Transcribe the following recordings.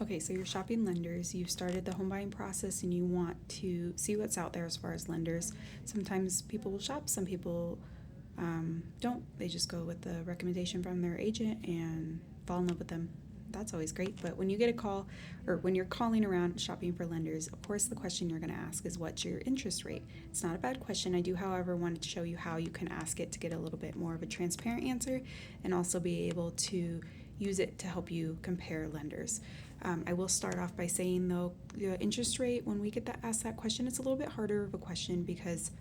Okay, so you're shopping lenders, you've started the home buying process and you want to see what's out there as far as lenders. Sometimes people will shop, some people don't. They just go with the recommendation from their agent and fall in love with them. That's always great. But when you get a call or when you're calling around shopping for lenders, of course, the question you're going to ask is what's your interest rate? It's not a bad question. I do, however, want to show you how you can ask it to get a little bit more of a transparent answer and also be able to use it to help you compare lenders. I will start off by saying, though, the interest rate, when we get asked that question, it's a little bit harder of a question because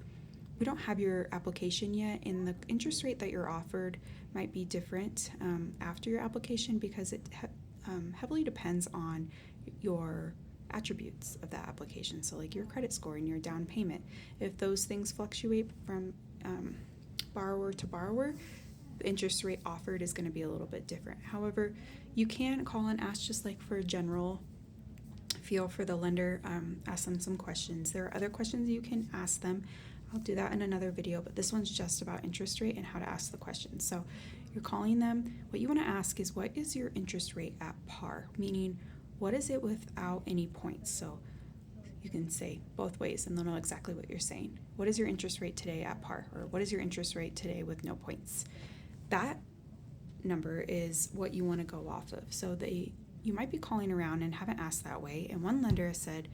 we don't have your application yet, and the interest rate that you're offered might be different after your application because it heavily depends on your attributes of that application. So like your credit score and your down payment. If those things fluctuate from borrower to borrower, the interest rate offered is going to be a little bit different. However, you can call and ask just like for a general feel for the lender, ask them some questions. There are other questions you can ask them. I'll do that in another video, but this one's just about interest rate and how to ask the questions. So you're calling them. What you want to ask is, what is your interest rate at par? Meaning, what is it without any points? So you can say both ways and they'll know exactly what you're saying. What is your interest rate today at par? Or what is your interest rate today with no points? That number is what you want to go off of. So you might be calling around and haven't asked that way, and one lender has said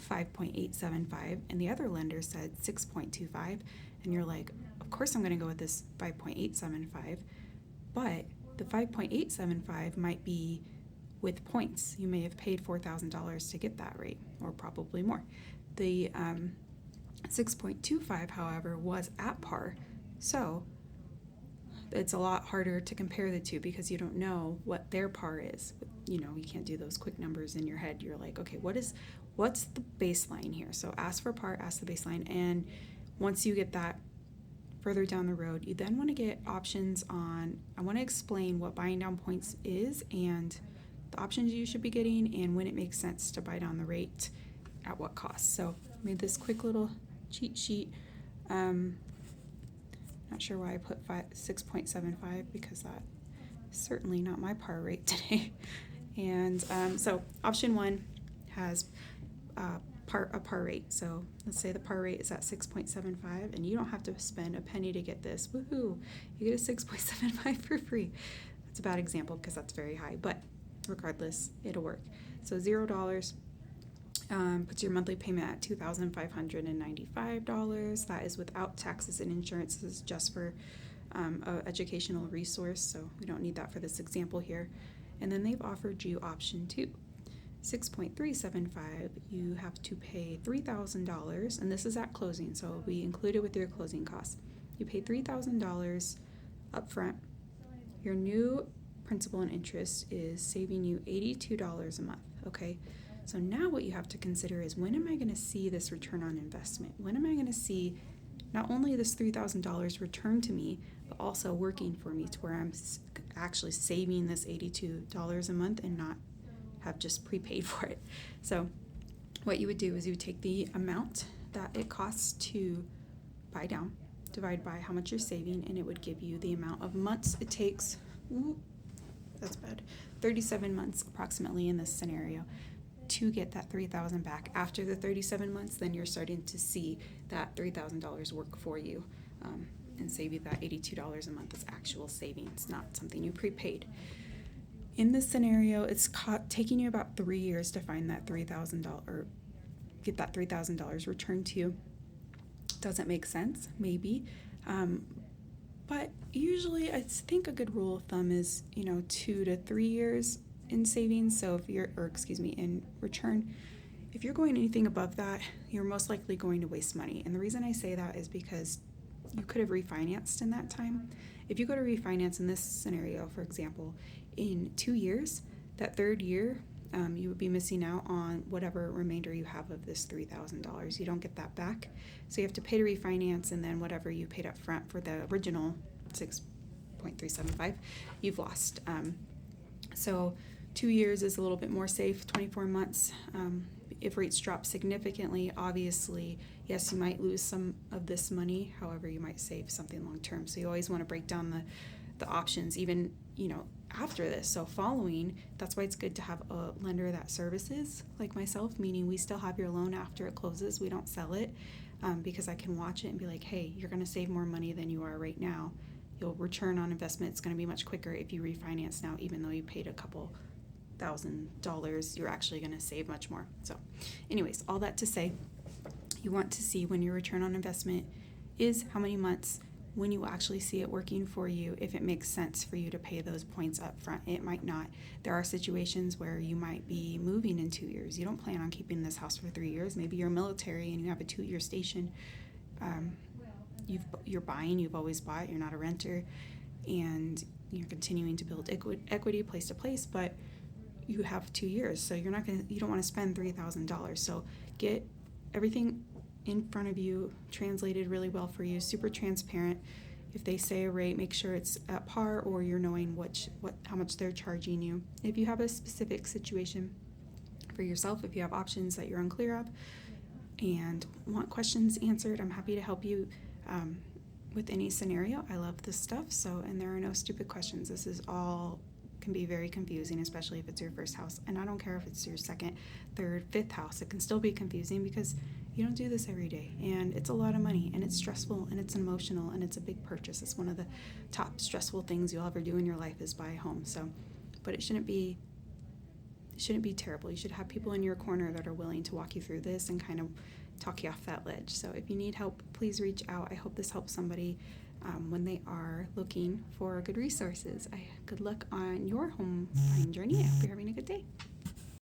5.875 and the other lender said 6.25, and you're like, of course I'm going to go with this 5.875, but the 5.875 might be with points. You may have paid $4,000 to get that rate, or probably more. The 6.25, however, was at par, so it's a lot harder to compare the two because you don't know what their par is. You can't do those quick numbers in your head. You're like, okay, what's the baseline here? So ask for par, ask the baseline, and once you get that further down the road, you then want to get options on, I want to explain what buying down points is and the options you should be getting and when it makes sense to buy down the rate at what cost. So I made this quick little cheat sheet. Not sure why I put 6.75 because that's certainly not my par rate today. And so option one has a par rate. So let's say the par rate is at 6.75 and you don't have to spend a penny to get this. Woohoo! You get a 6.75 for free. That's a bad example because that's very high, but regardless, it'll work. So $0 puts your monthly payment at $2,595. That is without taxes and insurance. This is just for an educational resource, so we don't need that for this example here. And then they've offered you option 2, 6.375. You have to pay $3,000, and this is at closing, so it'll be included with your closing costs. You pay $3,000 up front. Your new principal and interest is saving you $82 a month, okay? So now what you have to consider is, when am I going to see this return on investment? When am I going to see not only this $3,000 return to me, but also working for me to where I'm actually saving this $82 a month and not have just prepaid for it? So what you would do is you would take the amount that it costs to buy down, divide by how much you're saving, and it would give you the amount of months it takes. That's bad. 37 months approximately in this scenario to get that $3,000 back. After the 37 months, then you're starting to see that $3,000 work for you and save you that $82 a month as actual savings, not something you prepaid. In this scenario, it's taking you about 3 years to find that $3,000 or get that $3,000 returned to you. Doesn't make sense, maybe. But usually I think a good rule of thumb is, 2 to 3 years in savings. So in return. If you're going anything above that, you're most likely going to waste money. And the reason I say that is because you could have refinanced in that time. If you go to refinance in this scenario, for example, in 2 years, that third year, you would be missing out on whatever remainder you have of this $3,000. You don't get that back. So you have to pay to refinance, and then whatever you paid up front for the original 6.375, you've lost. So 2 years is a little bit more safe. 24 months, if rates drop significantly, obviously, yes, you might lose some of this money. However, you might save something long term. So you always want to break down the options. Even, after this. So following, that's why it's good to have a lender that services like myself, meaning we still have your loan after it closes. We don't sell it, because I can watch it and be like, hey, you're going to save more money than you are right now. Your return on investment is going to be much quicker if you refinance now, even though you paid a couple $1,000, you're actually going to save much more. So anyways, all that to say, you want to see when your return on investment is how many months, when you actually see it working for you, if it makes sense for you to pay those points up front. It might not. There are situations where you might be moving in 2 years. You don't plan on keeping this house for 3 years. Maybe you're military and you have a 2-year station. You're buying, you've always bought, you're not a renter, and you're continuing to build equity place to place, but you have 2 years, so you don't want to spend $3,000. So get everything in front of you, translated really well for you, super transparent. If they say a rate, make sure it's at par, or you're knowing how much they're charging you. If you have a specific situation for yourself, if you have options that you're unclear of and want questions answered, I'm happy to help you with any scenario. I love this stuff. And there are no stupid questions. This is all can be very confusing, especially if it's your first house. And I don't care if it's your second, third, fifth house. It can still be confusing because you don't do this every day, and it's a lot of money, and it's stressful, and it's emotional, and it's a big purchase. It's one of the top stressful things you'll ever do in your life is buy a home. So, but it shouldn't be terrible. You should have people in your corner that are willing to walk you through this and kind of talk you off that ledge. So if you need help, please reach out. I hope this helps somebody when they are looking for good resources. Good luck on your home buying journey. I hope you're having a good day.